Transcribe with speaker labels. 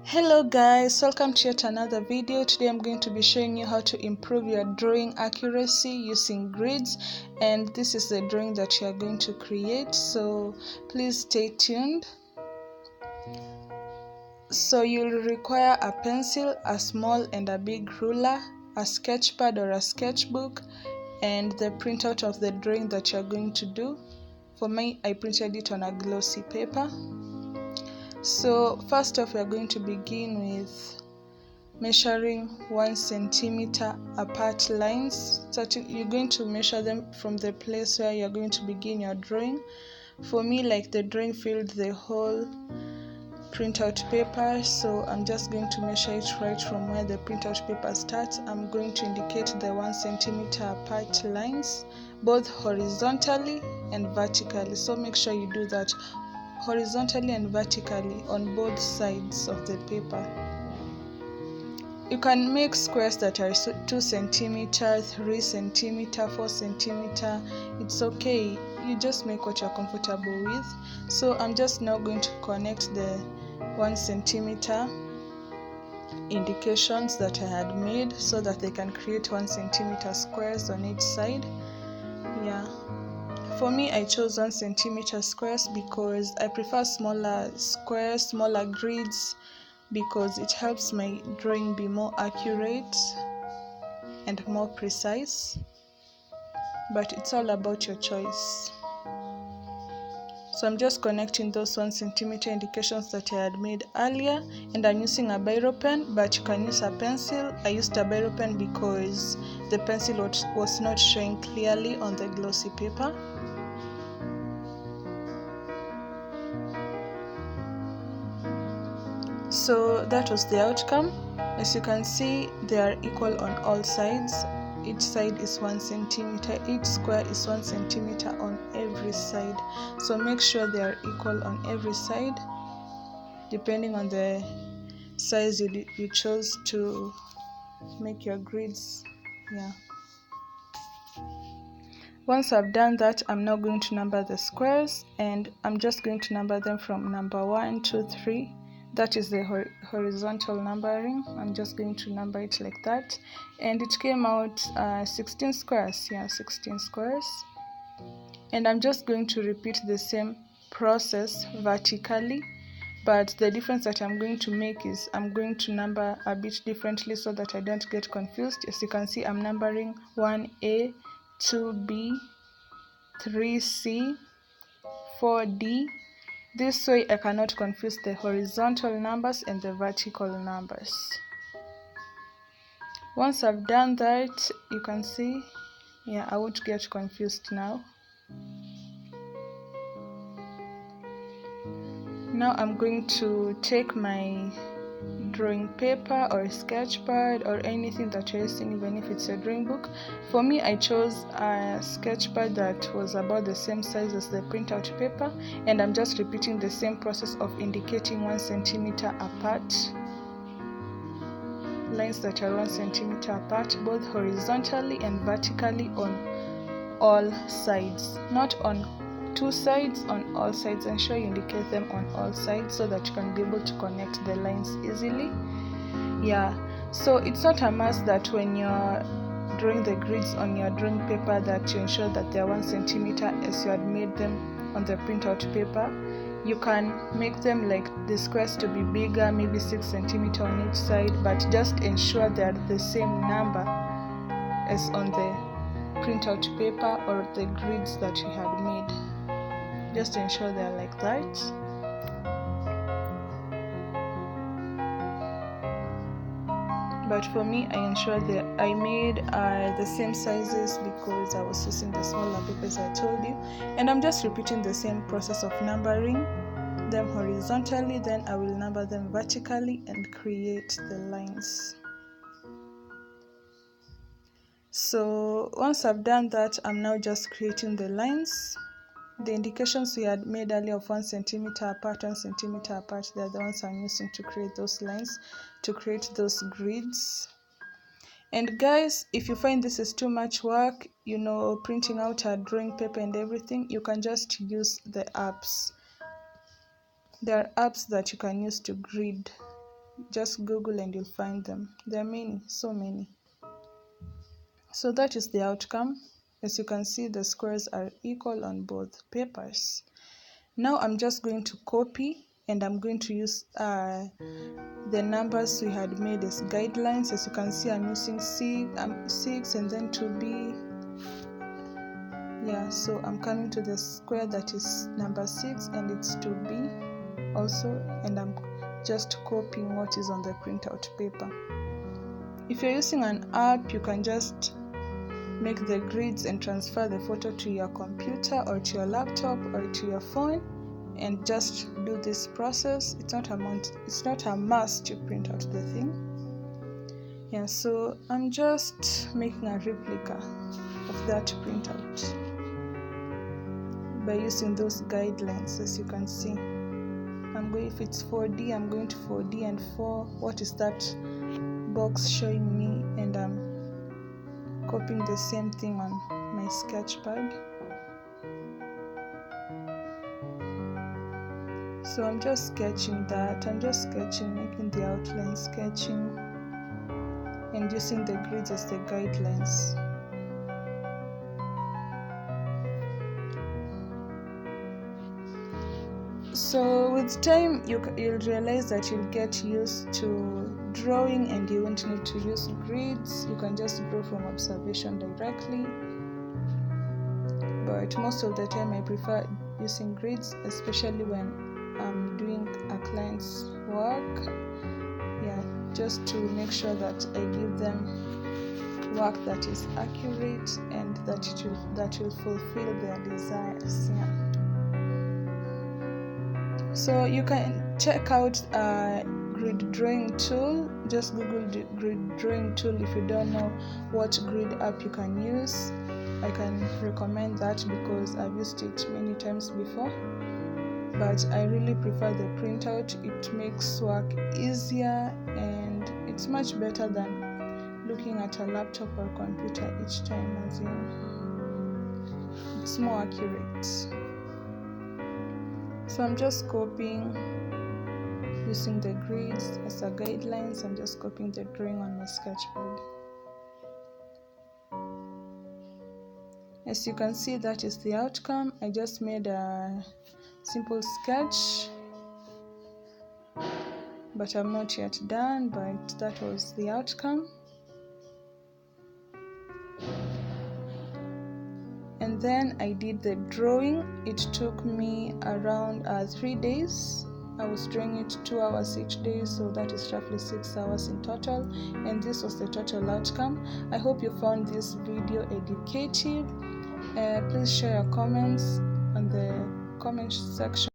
Speaker 1: Hello guys, welcome to yet another video. Today I'm going to be showing you how to improve your drawing accuracy using grids, and this is the drawing that you are going to create, so please stay tuned. So you'll require a pencil, a small and a big ruler, a sketch pad or a sketchbook, and the printout of the drawing that you're going to do. For me, I printed it on a glossy paper. So first off, we are going to begin with measuring 1 centimeter apart lines. So you're going to measure them from the place where you're going to begin your drawing. For me, like, the drawing filled the whole printout paper, so I'm just going to measure it right from where the printout paper starts. I'm going to indicate the 1 centimeter apart lines, both horizontally and vertically. So make sure you do that horizontally and vertically on both sides of the paper. You can make squares that are 2 centimeters, 3 centimeters, 4 centimeters. It's okay. You just make what you're comfortable with. So I'm just now going to connect the 1 centimeter indications that I had made so that they can create 1 centimeter squares on each side. Yeah. For me, I chose 1 centimeter squares because I prefer smaller squares, smaller grids, because it helps my drawing be more accurate and more precise. But it's all about your choice. So I'm just connecting those 1 centimeter indications that I had made earlier, and I'm using a biro pen, but you can use a pencil. I used a biro pen because the pencil was not showing clearly on the glossy paper. So that was the outcome. As you can see, they are equal on all sides. Each side is 1 centimeter. Each square is 1 centimeter on every side. So make sure they are equal on every side, depending on the size you chose to make your grids. Yeah. Once I've done that, I'm now going to number the squares, and I'm just going to number them from number 1, 2, 3. That is the horizontal numbering. I'm just going to number it like that, and it came out 16 squares. Yeah, 16 squares. And I'm just going to repeat the same process vertically, but the difference that I'm going to make is I'm going to number a bit differently so that I don't get confused. As you can see, I'm numbering 1A, 2B, 3C, 4D. This way I cannot confuse the horizontal numbers and the vertical numbers. Once I've done that, you can see, yeah, I won't get confused now. Now I'm going to take my drawing paper or sketch pad or anything that you're using, even if it's a drawing book. For me, I chose a sketch pad that was about the same size as the printout paper, and I'm just repeating the same process of indicating 1 centimeter apart lines that are 1 centimeter apart, both horizontally and vertically on all sides, not on 2 sides, on all sides. Ensure you indicate them on all sides so that you can be able to connect the lines easily. Yeah, so it's not a must that when you're drawing the grids on your drawing paper that you ensure that they're 1 centimeter as you had made them on the printout paper. You can make them like the squares to be bigger, maybe 6 centimeter on each side, but just ensure they're the same number as on the printout paper or the grids that you had made. Just ensure they're like that. But for me, I ensured that I made the same sizes because I was using the smaller papers I told you, and I'm just repeating the same process of numbering them horizontally, then I will number them vertically and create the lines. So once I've done that, I'm now just creating the lines. The indications we had made earlier of 1 centimeter apart, 1 centimeter apart, they're the ones I'm using to create those lines, to create those grids. And guys, if you find this is too much work, printing out a drawing paper and everything, you can just use the apps. There are apps that you can use to grid Just Google and you'll find them. There are many, so many. So that is the outcome. As you can see, the squares are equal on both papers. Now I'm just going to copy, and I'm going to use the numbers we had made as guidelines. As you can see, I'm using 6 and then 2b. Yeah, so I'm coming to the square that is number 6 and it's 2b also, and I'm just copying what is on the printout paper. If you're using an app, you can just make the grids and transfer the photo to your computer or to your laptop or to your phone and just do this process. It's not a must to print out the thing. Yeah, so I'm just making a replica of that printout by using those guidelines. As you can see, if it's 4D, I'm going to 4D and 4. What is that box showing me? And I'm copying the same thing on my sketchpad. So I'm just sketching that. I'm just sketching, making the outline, sketching, and using the grids as the guidelines. So with time, you'll realize that you'll get used to drawing and you won't need to use grids. You can just draw from observation directly. But most of the time I prefer using grids, especially when I'm doing a client's work. Yeah, just to make sure that I give them work that is accurate and that will fulfill their desires. Yeah. So you can check out grid drawing tool. Just Google the grid drawing tool if you don't know what grid app you can use. I can recommend that because I've used it many times before, but I really prefer the printout. It makes work easier and it's much better than looking at a laptop or computer each time, as in it's more accurate. So I'm just copying using the grids as a guidelines. I'm just copying the drawing on my sketchpad. As you can see, that is the outcome. I just made a simple sketch, but I'm not yet done, but that was the outcome. And then I did the drawing. It took me around 3 days. I was drawing it 2 hours each day, so that is roughly 6 hours in total, and this was the total outcome. I hope you found this video educative. Please share your comments on the comment section.